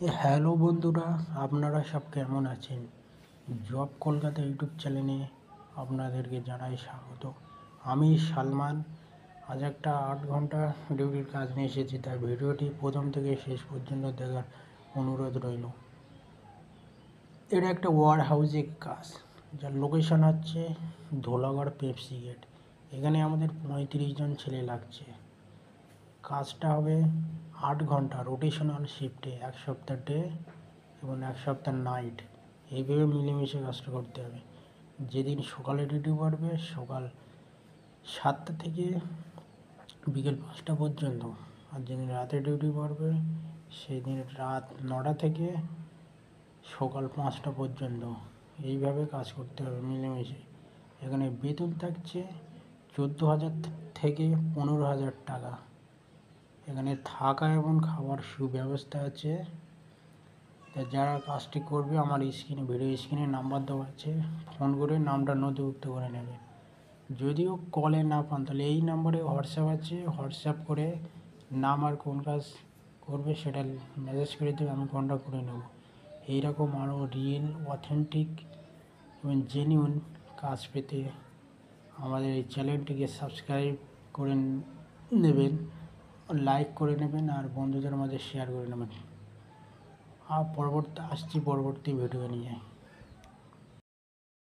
Hello বন্ধুরা, আপনারা সব কেমন আছেন? জব কলকাতা ইউটিউব চ্যানেলে আপনাদেরকে জানাই স্বাগত। আমি সালমান। আজ একটা 8 ঘন্টা ডিউটির কাজ নিয়ে এসেছি, তাই ভিডিওটি প্রথম থেকে শেষ পর্যন্ত দেখার অনুরোধ রইল। এটা একটা ওয়ার হাউসে কাজ, যার লোকেশন হচ্ছে ধোলাগড় পেপসি গেট। এখানে আমাদের 35 জন ছেলে লাগছে। কাজটা হবে 8 ঘন্টা রোটেশনাল শিফটে, 1 সপ্তাহ ডে এবং 1 সপ্তাহ নাইট। এইভাবে মিলেমিশে কাজটা করতে হবে। যেদিন সকালে ডিউটি পড়বে সকাল 7টা থেকে বিকেল 5টা পর্যন্ত, আর যেদিন রাতে ডিউটি পড়বে সেদিন রাত 9টা থেকে সকাল 5টা পর্যন্ত। এইভাবে কাজ করতে হবে মিলেমিশে। এখানে বেতন থাকছে 14,000 থেকে 15,000 টাকা। এখানে থাকা এবং খাবার সুব্যবস্থা আছে। তা যারা কাজটি করবে আমার ভিডিও স্ক্রিনে নাম্বার দেওয়া আছে, ফোন করে নামটা নথিভুক্ত করে নেবেন। যদিও কলে না পান তাহলে এই নাম্বারে হোয়াটসঅ্যাপ আছে, হোয়াটসঅ্যাপ করে নাম আর কোন কাজ করবে সেটা মেসেজ করে দেবে, আমি কন্ট্যাক্ট করে নেব। এইরকম আরও রিয়েল, অথেন্টিক এবং জেনিউন কাজ পেতে আমাদের এই চ্যানেলটিকে সাবস্ক্রাইব করে নেবেন, লাইক করে নেবেন আর বন্ধুদের মাঝে শেয়ার করে নেবেন। আর পরবর্তী ভিডিও নিয়ে।